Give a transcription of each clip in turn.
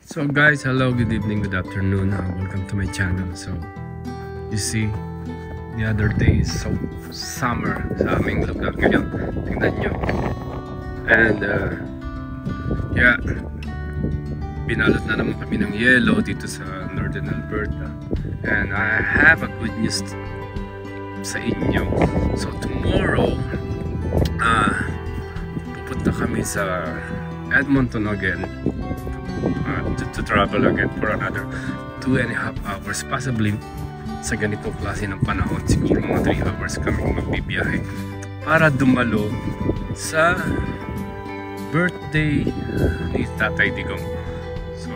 So guys, hello, good evening, good afternoon, welcome to my channel. So you see, the other day is so summer sa aming lugar ngayon. Tingnan nyo. And yeah, binalot na naman kami ng yellow dito sa Northern Alberta. And I have a good news sa inyo. So tomorrow, pupunta kami sa Edmonton again. To travel again for another 2.5 hours, possibly sa ganitong klase ng panahon, siguro mga 3 hours kami magbibiyahe para dumalo sa birthday ni Tatay Digong. So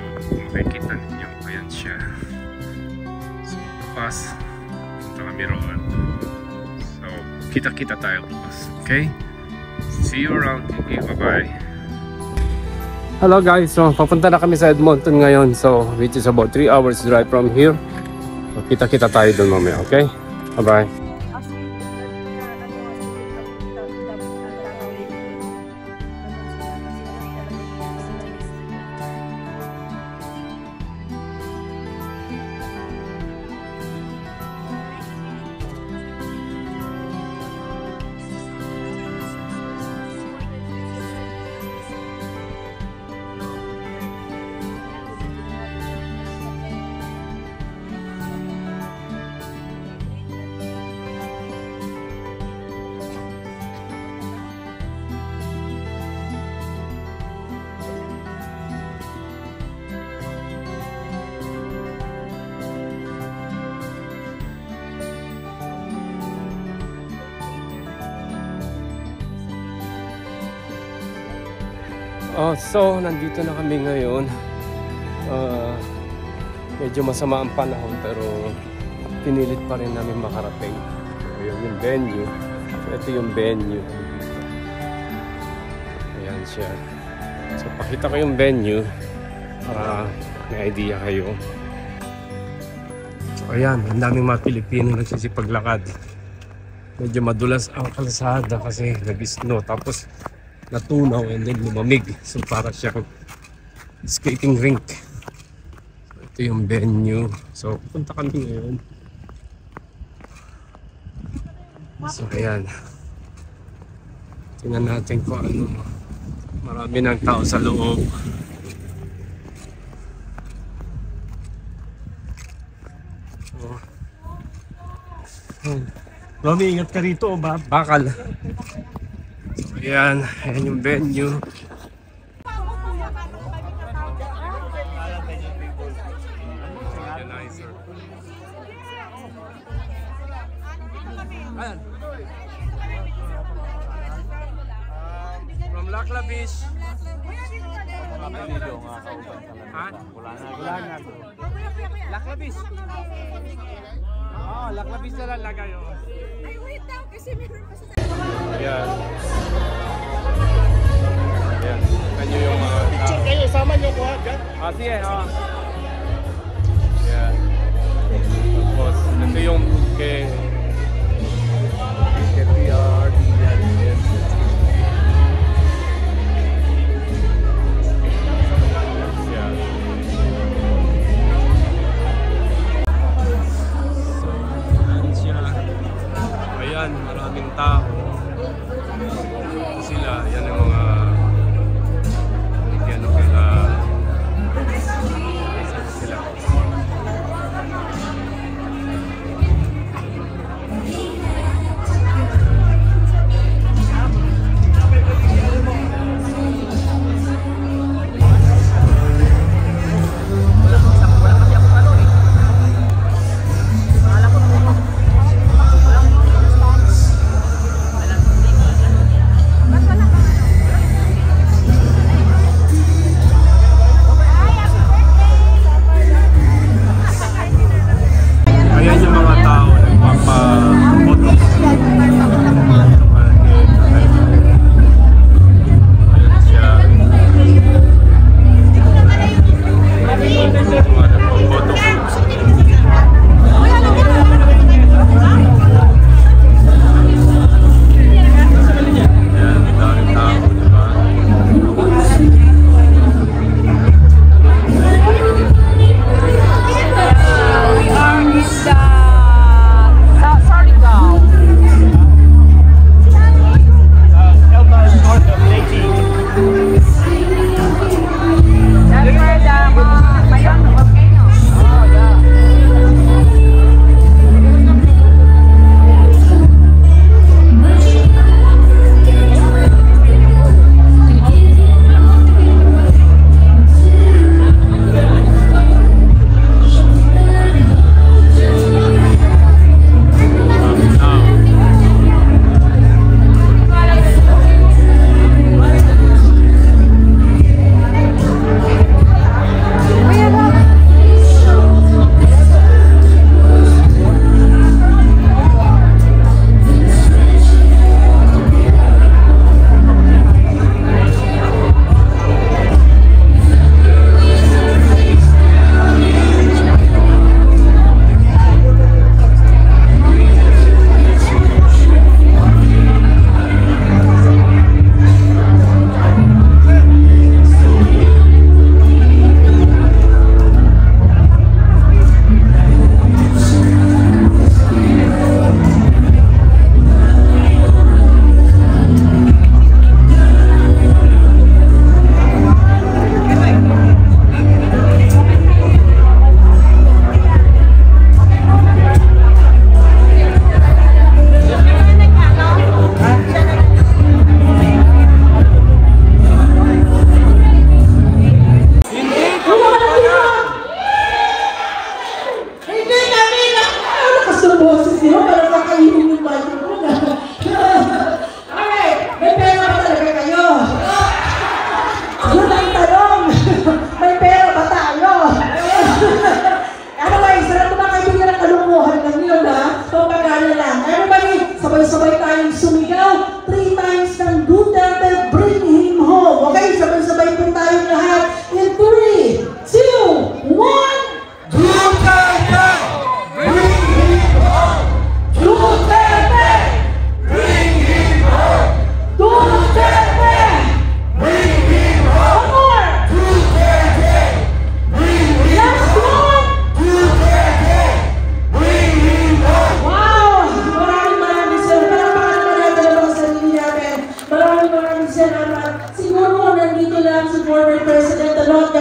makikita ninyo, ayan siya. So bukas punta kami roon. So kita-kita tayo bukas, okay? See you around. Okay, bye-bye. Hello guys, so papunta na kami sa Edmonton ngayon, so which is about 3 hours drive from here. So kita-kita tayo doon mamaya, okay? Bye-bye. So nandito na kami ngayon. Medyo masama ang panahon pero pinilit pa rin namin makarating. Ayun yung venue. Ito yung venue. Ayan siya. So pakita ko yung venue para may idea kayo. So ayan, ang daming mga Pilipino nagsisipaglakad. Medyo madulas ang kalsada kasi nag-snow, tapos natunaw and then lumamig. So para siyang skating rink. So ito yung venue. So punta kami ngayon. So ayan. Tingnan natin kung ano. Marami ng tao sa loob. Mami, ingat ka rito, bakal. Ayan, ayan yung venue. From Laclabish. Ha? Laclabish. Oh, Laclabish na lang lagay. Ay, wait daw kasi meron pa sa... Ayan. Ayan. Kanyo yung mga... Picture kayo, sama nyo ko agad. Sige, Ayan. Tapos, ito yung kay PRD. Ayan. Ayan, maraming tao. Ito sila, yan ang mga ano kaya sila.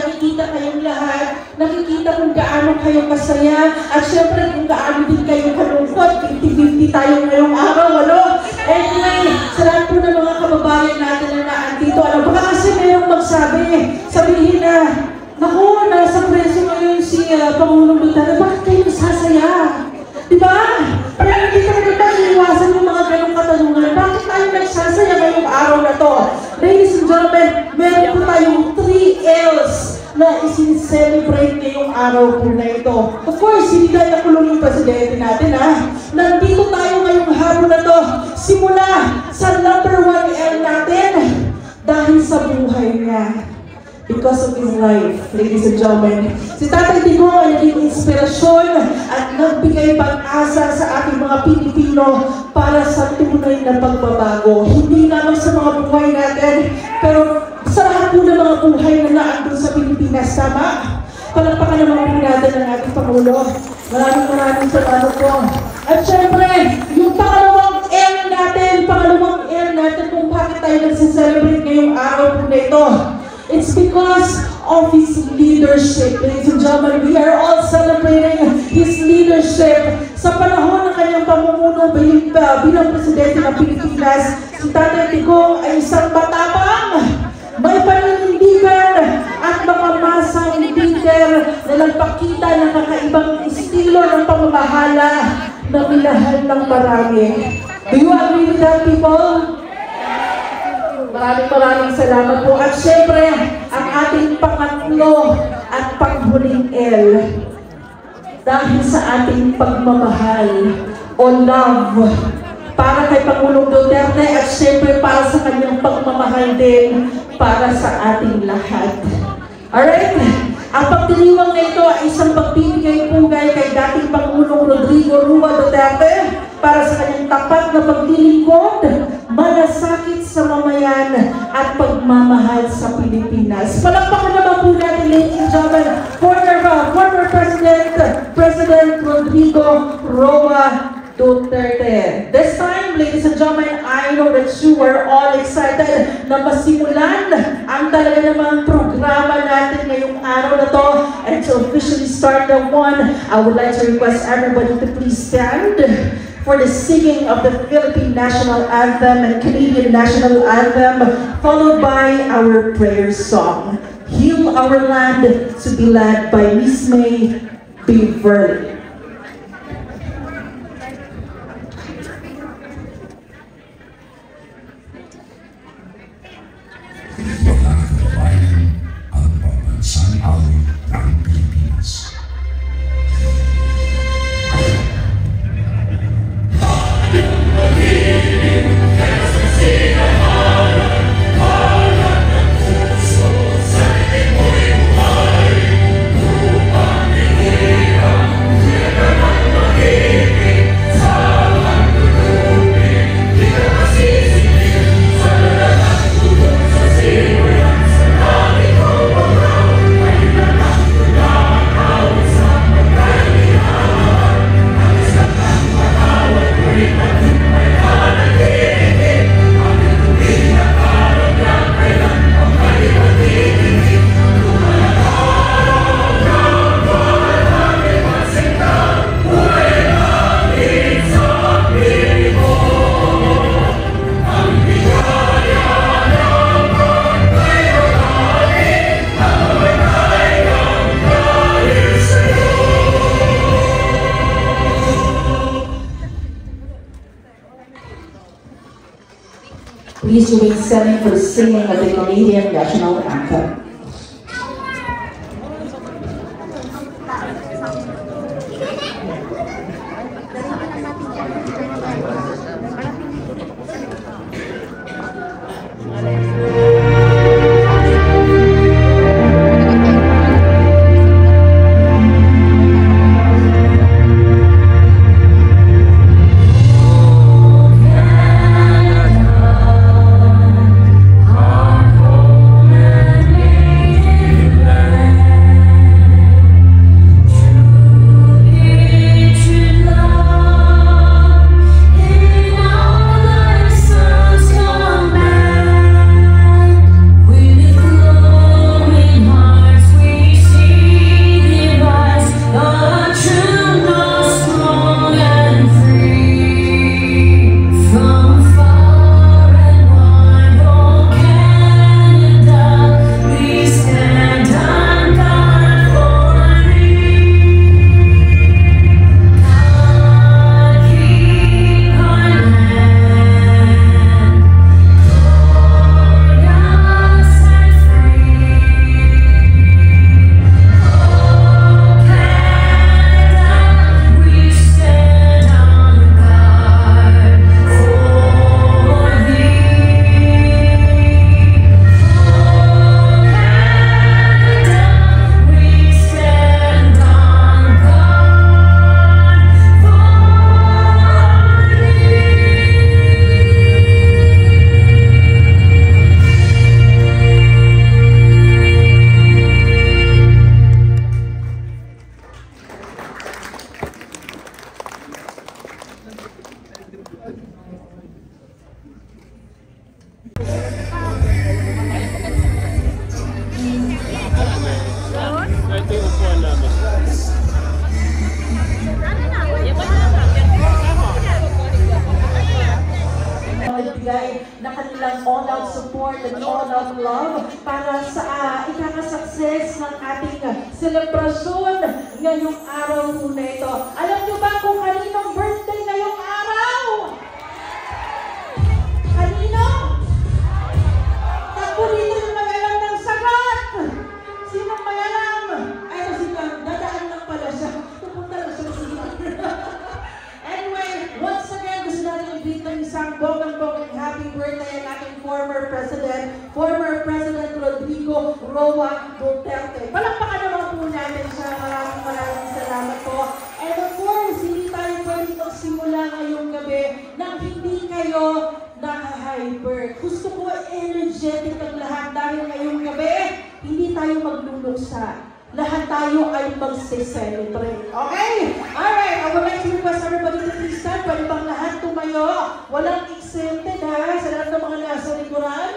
nakikita kayong lahat, nakikita kung gaano kayo kasaya, at syempre kung gaano din kayo kalungkot. 50-50 tayo ngayong araw, ano? Anyway, sa lahat po ng mga kababayan natin na naandito, ano, baka kasi mayroong magsabi, sabihin na, naku, nasa preso ngayon si Pangulong Duterte, bakit kayo sasaya? Diba? Pero hindi talaga tayo iwasan yung mga ganong katanungan. Bakit tayo nagsasaya ngayong araw na to? Ladies and gentlemen, meron po tayong 3 L's na isin-celebrate ngayong araw po na ito. Of course, hindi tayo nakulong yung presidente natin, ha? Nandito tayo ngayong hapon na to, simula sa number 1 L natin, dahil sa buhay niya. Because of his life, ladies and gentlemen. Si Tatay Digong ay naging inspirasyon at nagbigay pag-asa sa ating mga Pilipino para sa tunay na pagbabago. Hindi lamang sa mga buhay natin, pero sa lahat po ng mga buhay na naandun sa Pilipinas. Tama? Palagpakan naman po natin ang ating Pangulo. Maraming salamat po. At syempre, yung pangalawang L natin kung bakit tayo nagsiselebrate ngayong araw po na ito. It's because of his leadership. Ladies and gentlemen, we are all celebrating his leadership. Sa panahon ng kanyang pamumuno bilang presidente ng Pilipinas, si Tatay Digong ay isang matapang, may paninindigan at mga masang leader na nagpakita ng kakaibang estilo ng pamamahala na minahal ng marami. Do you agree with that, people? Maraming salamat po. At syempre, ang ating pangatlo at panghuling L, dahil sa ating pagmamahal o love para kay Pangulong Duterte at syempre para sa kanyang pagmamahal din para sa ating lahat. Alright? Ang pagdiriwang na ito ay isang pagbibigay-pugay kay dating Pangulong Rodrigo Roa Duterte para sa kanyang tapat na paglilingkod, malasakit sa mamayan at pagmamahal sa Pilipinas. Palakpakan naman po natin, ladies and gentlemen, former President Rodrigo Roa Duterte. This time, ladies and gentlemen, I know that you are all excited na masimulan ang talaga namang programa natin ngayong araw na to. And to officially start the one, I would like to request everybody to please stand for the singing of the Philippine National Anthem and Canadian National Anthem, followed by our prayer song, Heal Our Land, to be led by Miss May Beverly. Please remain standing for the singing of the Canadian National Anthem. Home ng all-out support and all-out love para sa ikakasuccess ng ating selebrasyon ngayong araw po na ito. Alam niyo ba kung kaninong birthday ngayong araw? Kanino? Takbo dito yung magalang ng sagot! Sinong magalang? Ay, kasi dadaan lang pala siya. Pupunta lang siya sa Anyway, once again, gusto natin i-greet ng isang bogang-bogang happy birthday ang ating former President Rodrigo Roa Duterte. Palakpakan naman po natin siya. Maraming salamat po. And of course, hindi tayo pwede magsimula ngayong gabi nang hindi kayo naka-hyper. Gusto ko energetic ang lahat dahil ngayong gabi, hindi tayo magluluksa. Lahat tayo ay magse-celebrate. Okay? Alright, I would like to request everybody to please stand. Pwede bang lahat tumayo? Walang exempted ha? Sa lahat ng mga nasa likuran.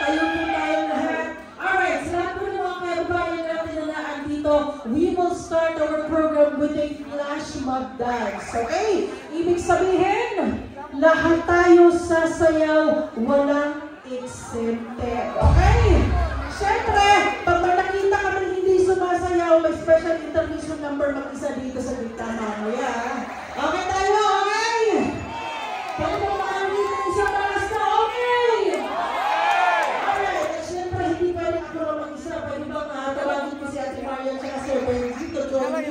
Tayo po tayong lahat. Alright, sa lahat po ng mga kaibabayan natin na naandito, we will start our program with a flash mob dance. Okay? Ibig sabihin, lahat tayo sasayaw, walang exempted. Okay? Siyempre, pag nakita kami hindi sumasayaw, may special intermission number mag-isa dito sa gitna mamaya. Okay tayo, okay? Pwede mo makamit ng isang balas na okay? Alright, siyempre hindi pwede ako na mag-isa. Pwede ba tawagin ko si Ate Maria at Sir Benji to join me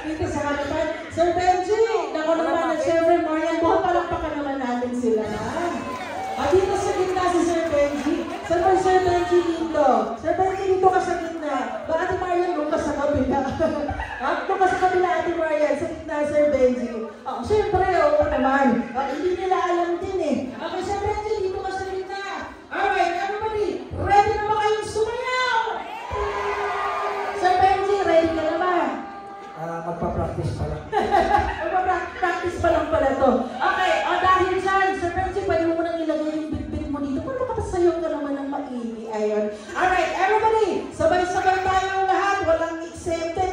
dito sa harapan. Sir Benji, nako naman na siyempre, Marian, palakpakan naman natin sila. At dito sa gitna si Sir Benji. Sir Benji dito. Sir Benji dito ka sa gitna. Ba Ate Marian, doon ka sa kabila. Doon ka sa kabila, Ate Marian. Sa gitna, Sir Benji. Siyempre, oo naman. Hindi nila alam din eh. Okay, Sir Benji, dito ka sa gitna. Alright, everybody, ready na ba kayong sumayaw? Sir Benji, ready ka na ba? Magpa-practice pa lang. Magpa-practice pa lang pala to. Okay, dahil dyan, Sir Benji, pwede mo munang ilagay yung bit-bit mo dito. Paano makasayaw ka naman ng maigi? Ayun. Alright, everybody, sabay-sabay tayong lahat. Walang exempted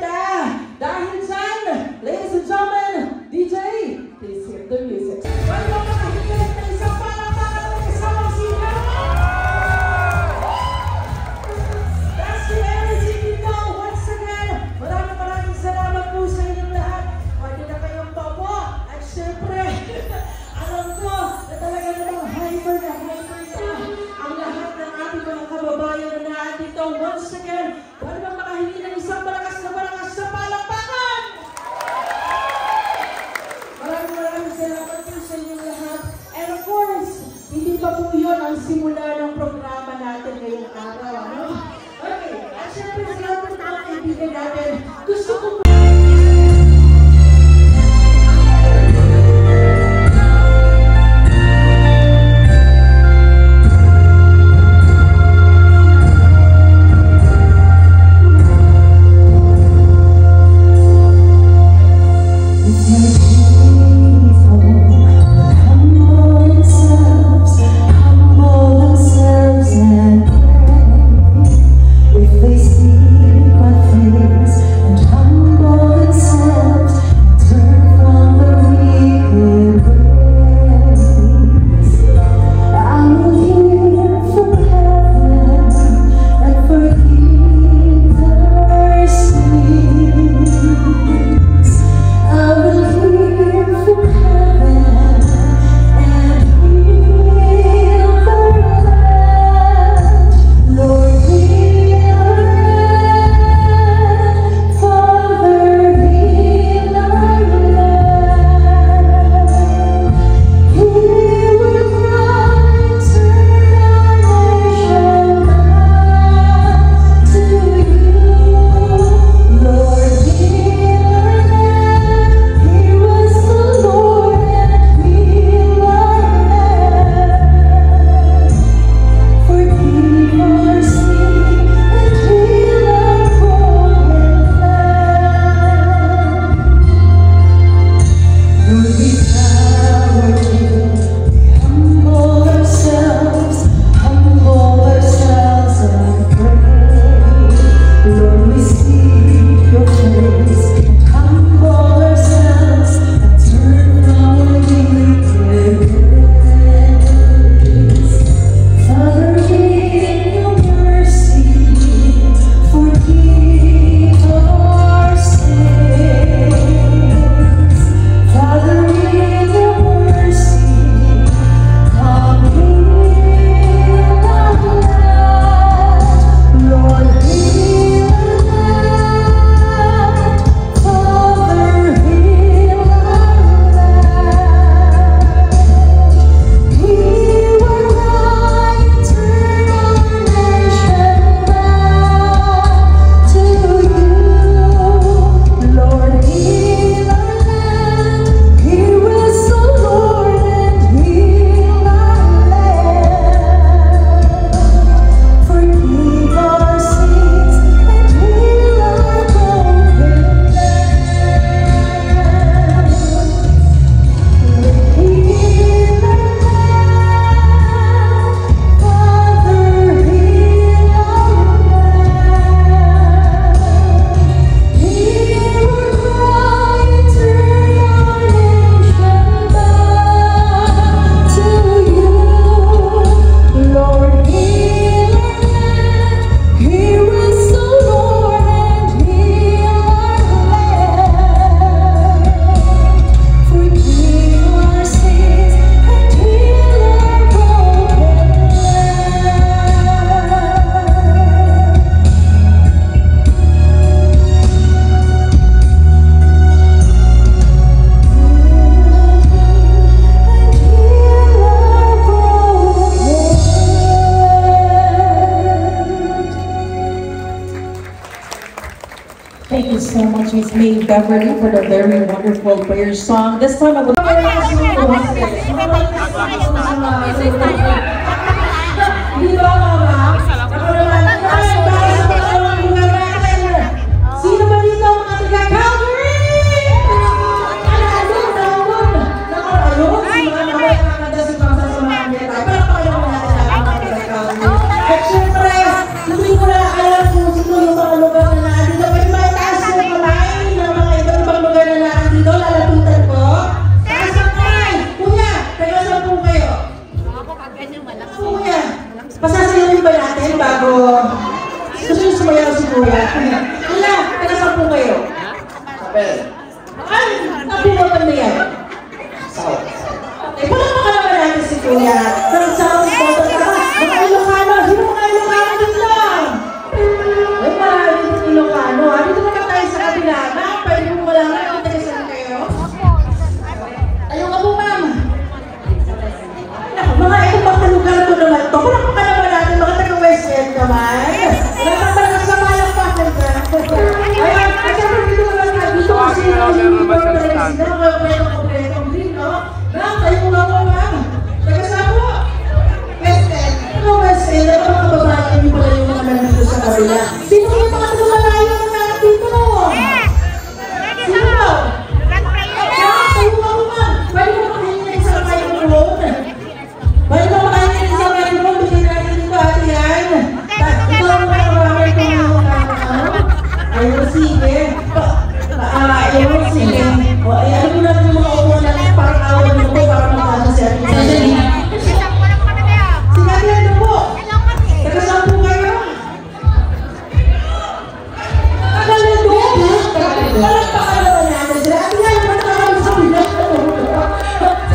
Dahil dyan, ladies and gentlemen, DJ, please hit the music. Pwede mo makahigilit na isang palakpakan ng kasamang sila. That's the energy dito. Once again, maraming salamat po sa inyong lahat. Pwede na kayong popo. At syempre, alam ko na talaga namang hyper na ang lahat ng ating mga kababayan na naandito. Once again, pwede bang makahingi ng isang malakas na palakpakan? Maraming salamat po sa inyong lahat. And of course, hindi pa po yun ang simula ng programa natin ngayong araw. Ano? Okay, at syempre sa lahat ng mga kaibigan natin, gusto ko po if they see my face and humble Thank you so much, Miss May Beverly, for the very wonderful prayer song. This time I would Di ba, Mama? Ako naman, sino ba dito ang mga taga-Calgary? Ayun, si mga mamaya kakanda si Pang sa samahan niya tayo. Pero pakalaman natin ang mga taga-Calgary. At syempre, hindi ko na alam kung sino yung mga lugar na naandito. Pwede ba itaas yung kamay ng mga ibang lugar na naandito? Lalapitan ko. Taas ang kamay! Kuya, taga-saan po kayo? Kuya, pasasayawin ba natin bago gusto nyo sumayaw si Kuya? Kuya, taga-saan po kayo? Sabel. Ay, nabumotan na yan. South. Okay, palama ka naman natin si Kuya. From South, mga Ilocano. Sino mga Ilocano din lang? Ay, marami din Ilocano. Dito naman tayo sa kabila. Ma'am, pwede mo malaman kung taga-saan kayo? Ayaw ka po, ma'am. Mga ibang lugar ko naman to. Kung ka naman natin, mga taga-West End naman. Wala kang talagang sa malang pasan ka. Ayan, at syempre dito naman ka. Dito kasi yung talaga sila. Mga kompletong din, no? Ma'am, tayo mo nga po, ma'am. Taga-saan po? West End. Taga-West End. At mga babae, hindi pala yung mga nandito sa kabila. Sino yung mga taga-malayo na natin dito? Sino po? Tayo mo nga po, ma'am. Pwede mo makahingi sa microphone. Ba't mo makainin sa microphone, bigyan natin dito ate yan. Ito ang maraming kung yung ayun, sige. Ayun, sige. O, ano mo natin yung mga upuan natin parang awan mo ko para makasya si ate. Sige ate, ano po? Taga-saan po kayo? Taga-lalo? Parang pakalaman natin sila. Ate yan, parang kami sa pinak.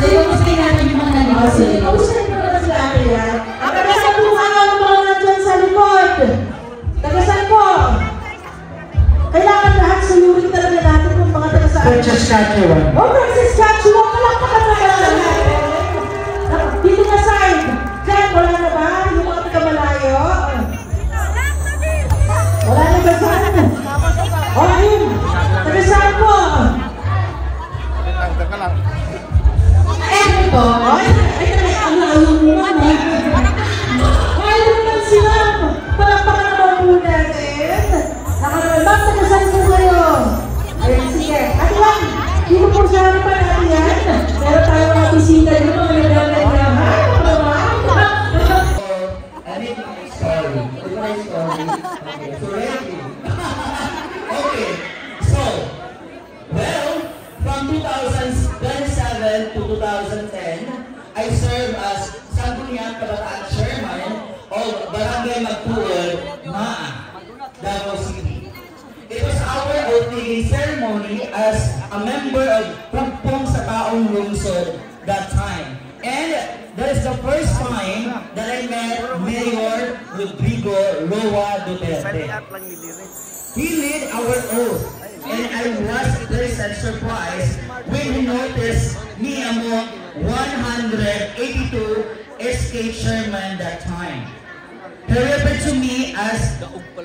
Sige, gusto natin yung mga nalito. Sige, gusto yan. Ang taga-saan po kayo ang mga nandyan sa likod? Taga-saan po? Kailangan lahat sa yuring talaga natin kung mga taga-saan. From Saskatchewan. Oh, from Saskatchewan. Palakpakan na natin. Dito na side. Diyan, wala na ba? Yung mga taga-malayo? Wala na ba saan? Oh, ayun. Taga-saan po? Eh, po. Ay, ang ayaw mo naman. Ay, naman sila. Palakpakan naman po natin. Nakaraman, ma'am, taga-saan po kayo? Ayun, sige. At lang, dito po sa harapan natin yan. Meron tayo mga bisita dito, mga nagdagdag na. I need my story. It's my story. Okay, so ready? Okay, so, well, from 2007 to 2010, I served as Sangguniang Kabataan Chairman of Barangay Magtuol, Maa, Davao City. It was our opening ceremony as a member of Pugpong sa Taong Lungsod that time. And that is the first time that I met Mayor Rodrigo Roa Duterte. He led our oath, and I was very surprised when he noticed me among 182 SK chairman that time. He referred to me as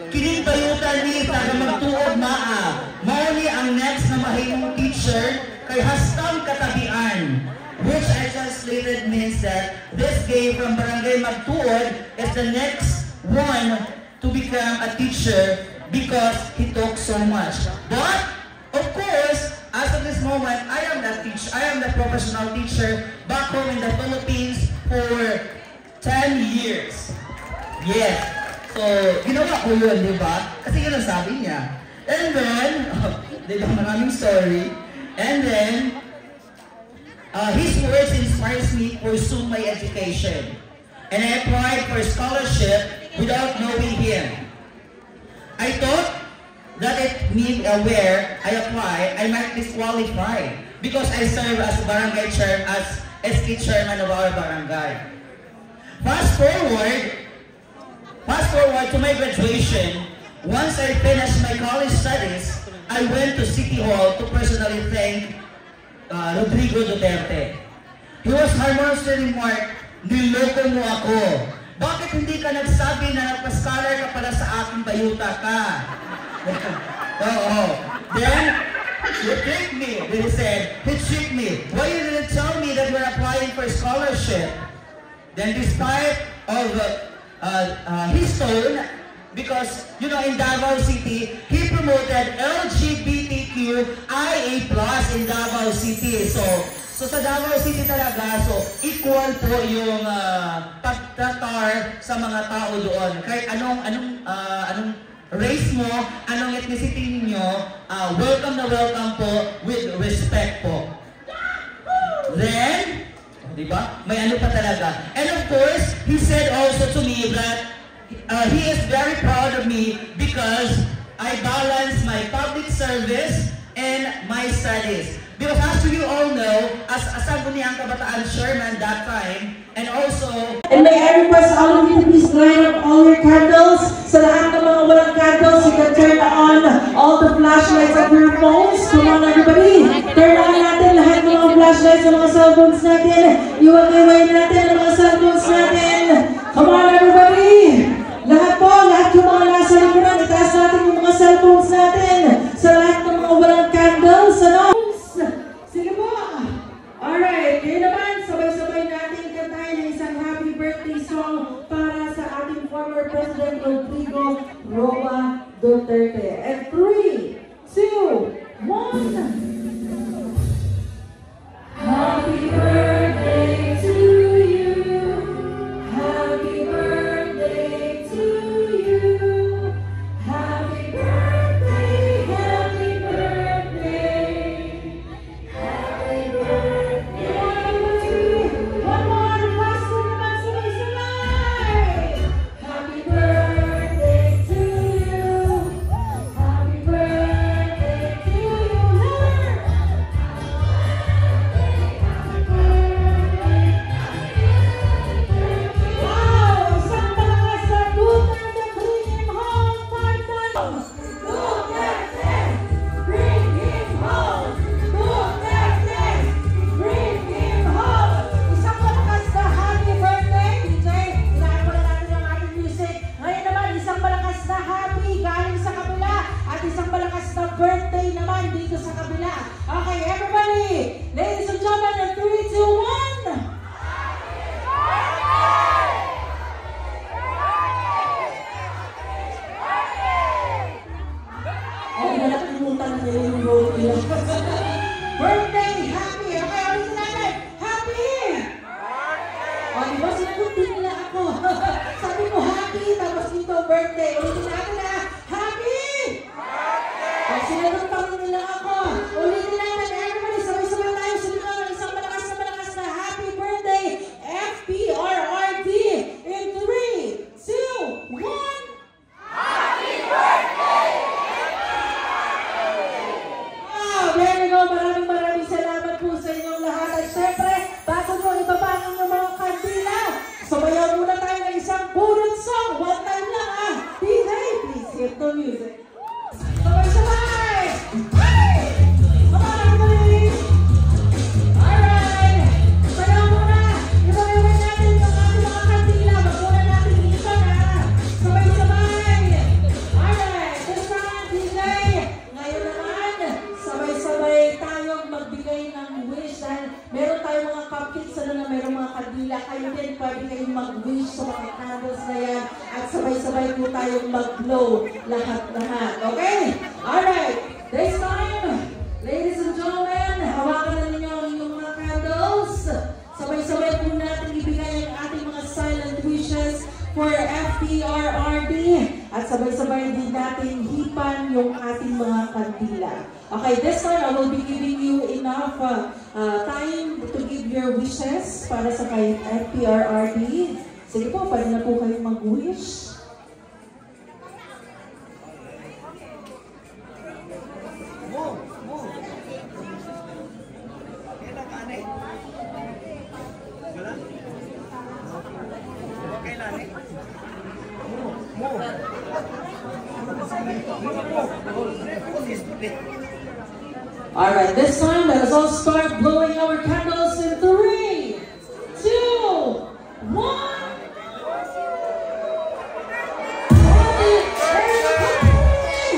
kining bayutan ni taga magtuog maa. Mauli ang next na mahimong teacher kay hastang katabian, which I translated means that this guy from Barangay Magtuod is the next one to become a teacher because he talks so much. But of course, as of this moment, I am that teacher. I am the professional teacher back home in the Philippines for 10 years. Yes. So, ginawa ko yun, di ba? Kasi yun ang sabi niya. And then, di ba, maraming story. And then, his words inspires me to pursue my education. And I applied for a scholarship without knowing him. I thought that it means where I apply, I might disqualify because I serve as barangay chair, as SK chairman of our barangay. Fast forward to my graduation. Once I finished my college studies, I went to City Hall to personally thank Rodrigo Duterte. He was harmoniously remarked, niloko mo ako. Bakit hindi ka nagsabi na nagpa-scholar ka pala sa aking bayuta ka? Then, you tricked me. Then he said, he tricked me. Why you didn't tell me that we're applying for scholarship? Then despite of his tone, because, you know, in Davao City, he promoted LGBTQIA+ in Davao City. So sa Davao City talaga, so equal po yung pagtatar sa mga tao doon. Kahit anong race mo, anong ethnicity niyo, welcome na welcome po with respect po. Then, di ba? May ano pa talaga. And of course, he said also to me that he is very proud of me because I balance my public service and my studies. Because as you all know, as Sangguniang Kabataan Chairman that time, and also... And may I request all of you to please line up all your candles. Sa lahat ng mga walang candles, you can turn on all the flashlights of your phones. Come on everybody! Turn on natin lahat ng mga flashlights ng mga cellphones natin. Iwag-iway natin ang mga cellphones natin. Come on everybody! Lahat yung mga nasa likuran, itaas natin yung mga cellphones natin. Sa lahat ng mga walang candles, ano? Sige po! Alright, ngayon naman, sabay-sabay natin kantahin ng isang happy birthday song para sa ating former President Rodrigo Roa Duterte. And 3, 2, 1! Happy birthday to you! Happy birthday to you! Happy birthday, happy birthday! Happy birthday! One more, faster naman, sabay-sabay! Happy birthday to you! Happy birthday to you! Wow! Isang malakas sa Duterte Bring Him Home! 5 times! Duterte! Bring Him Home! Duterte! Bring Him Home! Isang malakas na happy birthday! DJ, inahin mo na natin ang ating music. Ngayon naman, isang malakas na happy galing sa kabila at isang malakas na birthday naman dito sa kabila. Okay, everybody! Ladies and gentlemen, in 3, 2, 1! Oh, nakalimutan niya yung birthday. Birthday, happy! Okay, ulitin natin. Happy! O, di ba sinagot din nila ako? Sabi ko happy, tapos dito birthday. Ulitin natin na, happy! O, sinagot pa rin nila ako. Ulitin natin, everybody, sabay-sabay tayo sa likod ng isang malakas na happy birthday, FPRRD, in 3, 2, 1! There we go. Maraming salamat po sa inyong lahat. At syempre, bago nyo ibaba ang inyong mga kandila, sumayaw muna tayo ng isang bunot song. One time lang DJ, please hit the music. Sabay-sabay! Hey! Come on, everybody! Alright! Sayaw muna! Ibabawin natin yung ating mga kandila. Magmuna natin dito na. Sabay-sabay! Alright! This time, DJ! Ngayon naman, sabay-sabay tayong magbigay ng wish dahil meron tayong mga cupcakes na meron mga kandila. Kayo din pwede kayong mag-wish sa mga candles na yan at sabay-sabay po tayong mag-blow lahat-lahat. Okay? Alright. This time, ladies and gentlemen, hawakan na ninyo ang inyong mga candles. Sabay-sabay po natin ibigay ang ating mga silent wishes for FPRRD at sabay-sabay din natin hipan yung ating mga kandila. Okay, this time I will be giving you enough time to give your wishes para sa kay FPRRD. Sige po, pwede na po kayong mag-wish. Alright, this time let us all start blowing our candles in 3, 2, 1. Happy birthday!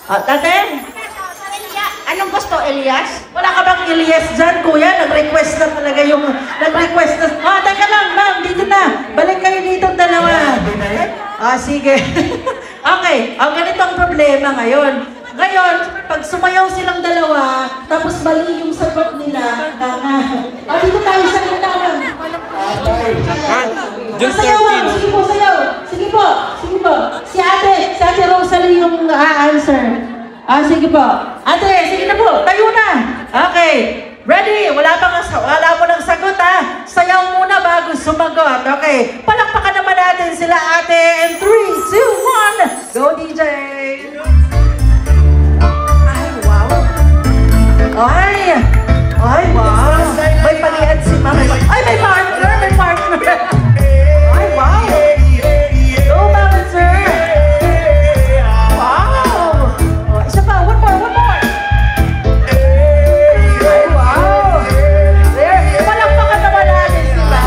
Tate? Anong gusto, Elias? Wala ka bang Elias dyan, kuya? Nag-request na talaga yung... Nag-request na... Teka lang, ma'am. Dito na. Balik kayo dito dalawa. Sige. Okay. Ganito ang problema ngayon. Ngayon, pag sumayaw silang dalawa, tapos mali yung sagot nila, dito tayo sa gitna. Sayaw, ma'am. Sige po, sayaw. Sige po. Si Ate Rosalie yung answer. Sige po. Ate, sige na po. Tayo na. Okay. Ready? Wala mo ng sagot, ha? Sayaw muna bago sumagot. Okay. Palakpakan naman natin sila, ate. And 3, 2, 1. Go, DJ. Ay, wow. Ay, wow. May palian si Mama. Ay, may partner. Ay, wow. Go, Mama, sir. Isa pa, one more. Ay, wow. There, palakpakan naman natin sila.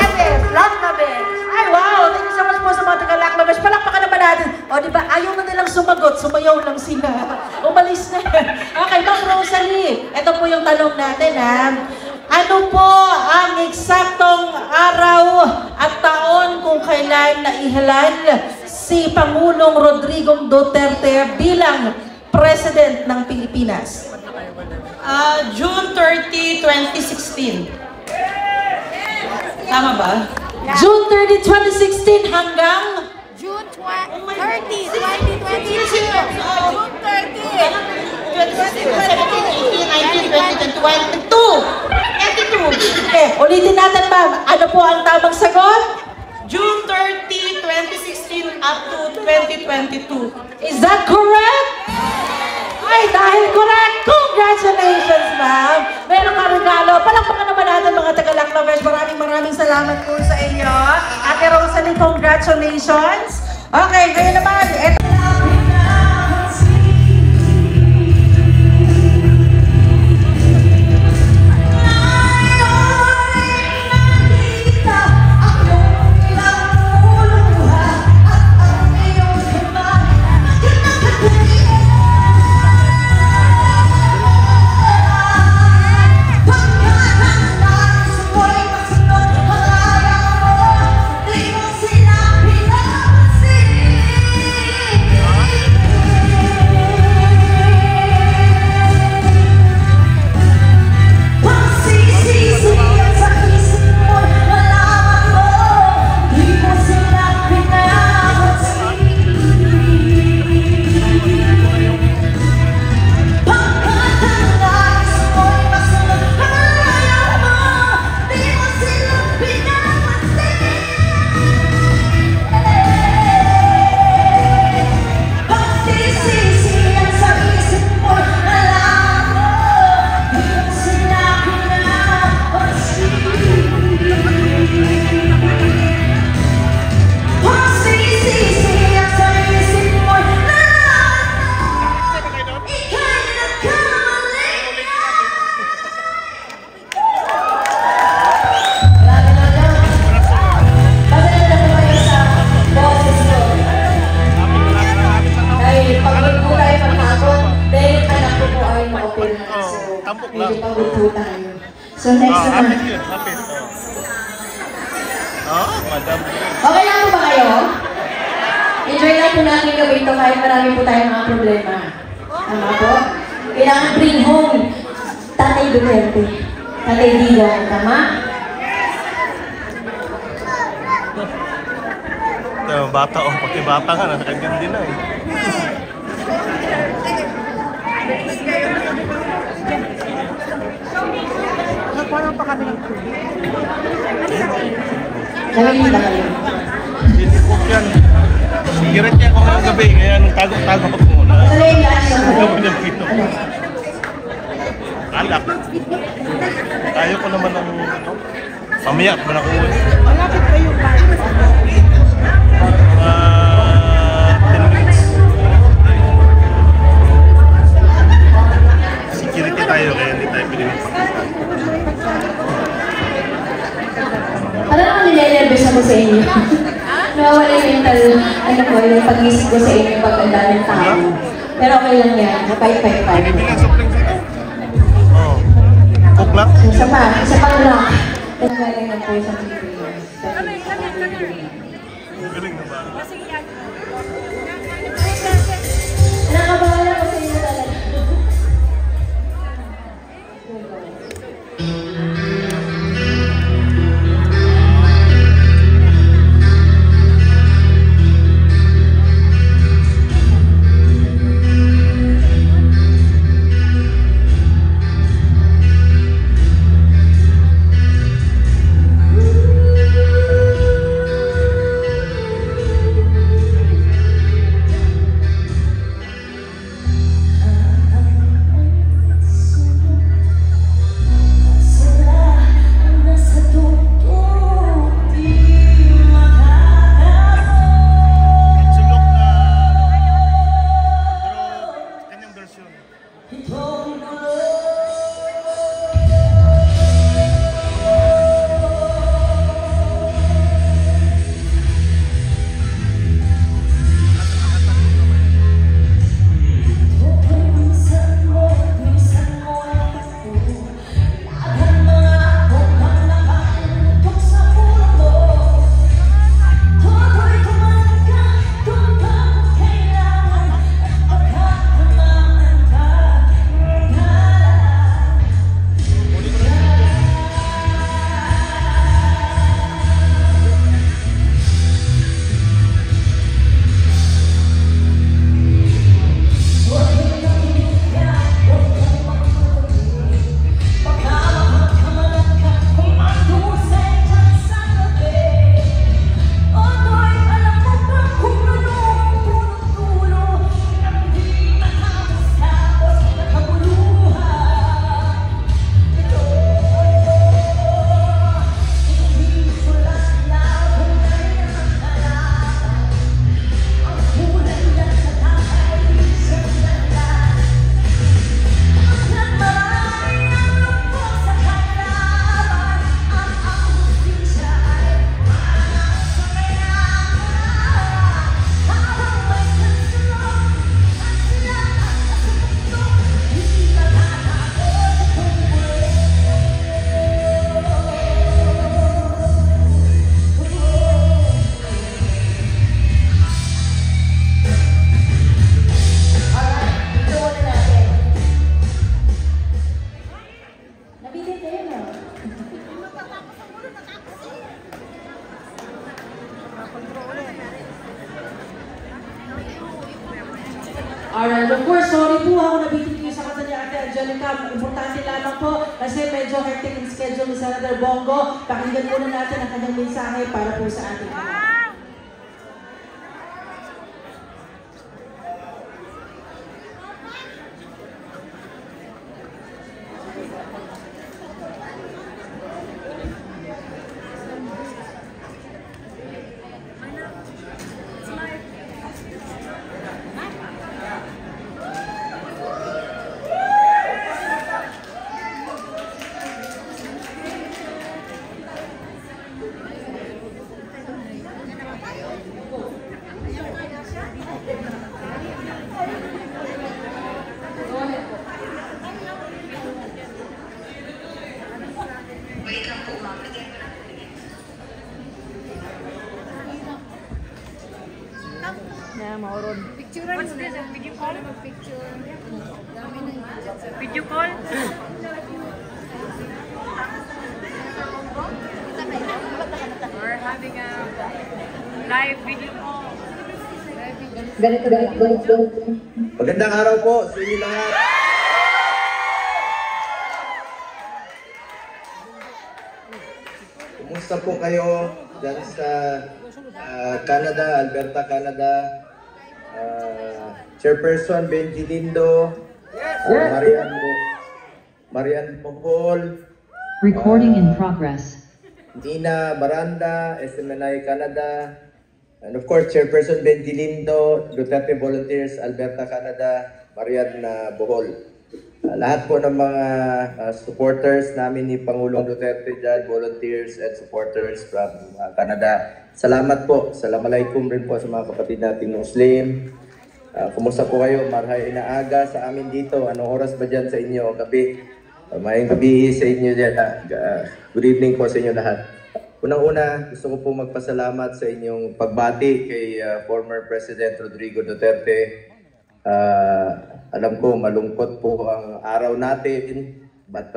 Kasi, Laknabes. Ay, wow. Thank you so much po sa mga taga-Laknabes. Palakpakan naman natin. Diba, ayaw na nilang sumagot. Sumayaw lang sila. Umalis na. Okay, Ma'am Rosalie. Ito po yung tanong natin, ha. Ano po ang eksaktong araw at taon kung kailan naihalal si Pangulong Rodrigo Duterte bilang President ng Pilipinas? June 30, 2016. Tama ba? June 30, 2016 hanggang? June 30, 2022. June 30. 22. Ulitin natin, ma'am. Ano po ang tamang sagot? June 30, 2016 up to 2022. Is that correct? Ay, dahil correct! Congratulations, ma'am! Meron ka regalo. Palakpakan naman natin mga taga-Laknabes. Maraming salamat po sa inyo. Ate Rosalie, congratulations! Okay, ngayon naman, eto. So next naman. Okay lang po ba kayo? Enjoy lang po natin gawin ito kahit marami po tayong mga problema. Tama po? Kailangan bring home Tatay Duterte. Tatay Digong, tama? Bata o, pati bata nga, nakagandi na eh. Parang pa kami ng tubig. Nagiging ba kayo? Hindi po yan. Sigaret niya ako ngayong gabi, kaya nung tago-tago ako muna. Ano yung last na Ano mo niyang pito? Alak. Ayaw ko naman ng pamiyak mo na ko. Malapit pa yung bahay. 10 minutes. Security tayo, kaya hindi tayo pwede magpakita. Parang ako nilelebes ako sa inyo. Nawawala yung mental, ano po, yung pag-isip ko sa inyo pag ang daming tao. Pero okay lang yan. Kapay-pay-pay. Bilang supling sila. Oo. Kuklak? Isa pang rock. Galing ng po sa 3 years. Galing na ba? Nakabahala ko sa inyo talaga. Sulok na. Pero kanyang version. Alright, of course, sorry po ako nabitin kayo sa kanta ni Ate Angelica. Importante lamang po kasi medyo hectic ang schedule ni Senator Bongo. Pakinggan muna natin ang kanyang mensahe para po sa ating mga. Picturean mo na. Video call? Picture. Video call? We're having a live video call. Ganito. Magandang araw po sa inyo lahat. Kumusta po kayo dyan sa Canada, Alberta, Canada? Chairperson Benji Lindo, Marian Popol, Recording in progress. Nina Baranda, SMNI Canada, and of course, Chairperson Benji Lindo, Duterte Volunteers, Alberta, Canada, Marian Bohol. Lahat po ng mga supporters namin ni Pangulong Duterte dyan, volunteers and supporters from Canada. Salamat po. Assalamualaikum rin po sa mga kapatid nating Muslim. Kumusta po kayo? Marhay inaaga sa amin dito. Anong oras ba dyan sa inyo? Gabi. Mayang gabi sa inyo dyan. Good evening po sa inyo lahat. Unang-una, gusto ko po magpasalamat sa inyong pagbati kay former President Rodrigo Duterte. Alam ko, malungkot po ang araw natin. But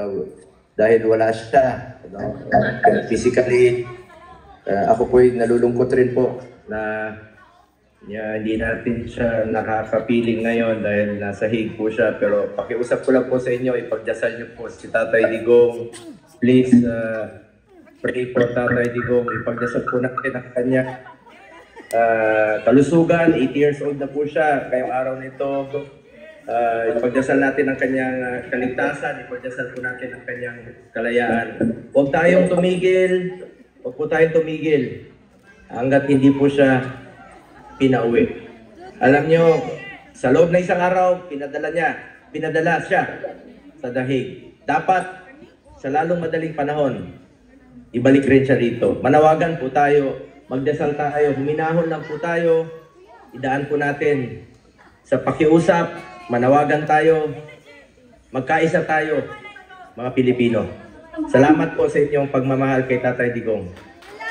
dahil wala siya, physically, ako po'y nalulungkot rin po na hindi natin siya nakakapiling ngayon dahil nasa Hague po siya. Pero pakiusap ko lang po sa inyo, ipagdasal niyo po si Tatay Digong. Please pray for Tatay Digong. Ipagdasal po natin ang kanya kalusugan. 8 years old na po siya ngayong araw nito. Ipagdasal natin ang kanyang kaligtasan. Ipagdasal po natin ang kanyang kalayaan. Huwag tayong tumigil. Huwag po tayong tumigil hanggat hindi po siya pinauwi. Alam nyo, sa loob na isang araw, pinadala siya sa The Hague. Dapat, sa lalong madaling panahon, ibalik rin siya rito. Manawagan po tayo, magdasal tayo, huminahon lang po tayo, idaan po natin sa pakiusap, manawagan tayo, magkaisa tayo, mga Pilipino. Salamat po sa inyong pagmamahal kay Tatay Digong.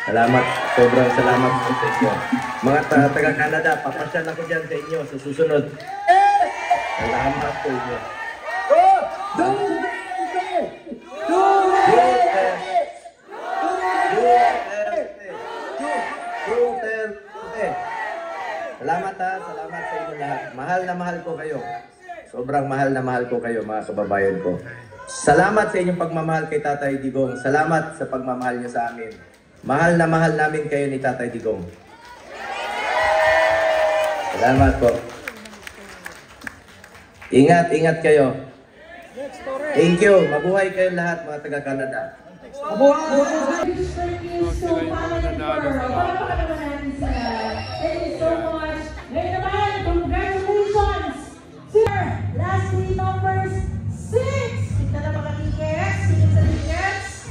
Salamat, sobrang salamat po sa inyo. Mga taga-Canada, papasyan ako dyan sa inyo sa susunod. Salamat po inyo. Salamat salamat sa inyo lahat. Mahal na mahal ko kayo. Sobrang mahal na mahal ko kayo, mga kababayan ko. Salamat sa inyong pagmamahal kay Tatay Digong. Salamat sa pagmamahal niyo sa amin. Mahal na mahal namin kayo ni Tatay Digong. Salamat po. Ingat, ingat kayo. Thank you. Mabuhay kayo lahat, mga taga-Canada. Thank you so much. Ngayon naman, congratulations! Sir, lastly, numbers 6. Kita na mga tickets. Tingin sa tickets.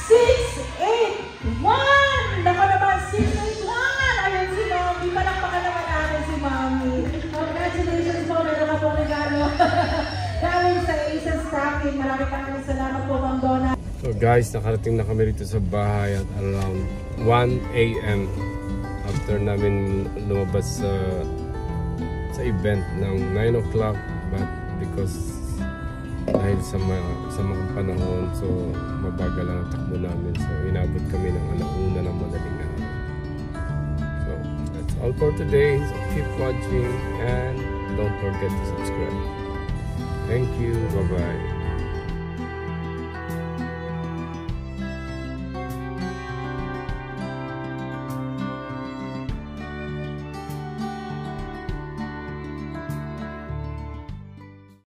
681! Nako naman, 681! Ayun si Mami. Palakpakan naman natin si Mami. Congratulations po. Meron ka pong regalo. Galing sa Aces Stocking. Maraming salamat po, Ma'am Donna. So guys, nakarating na kami rito sa bahay at around 1 AM after namin lumabas sa event ng 9 o'clock, but because dahil sa mga panahon, so mabagal lang ang takbo namin, so inabot kami ng 1:00 ng madaling araw. So that's all for today, so keep watching and don't forget to subscribe. Thank you, bye bye.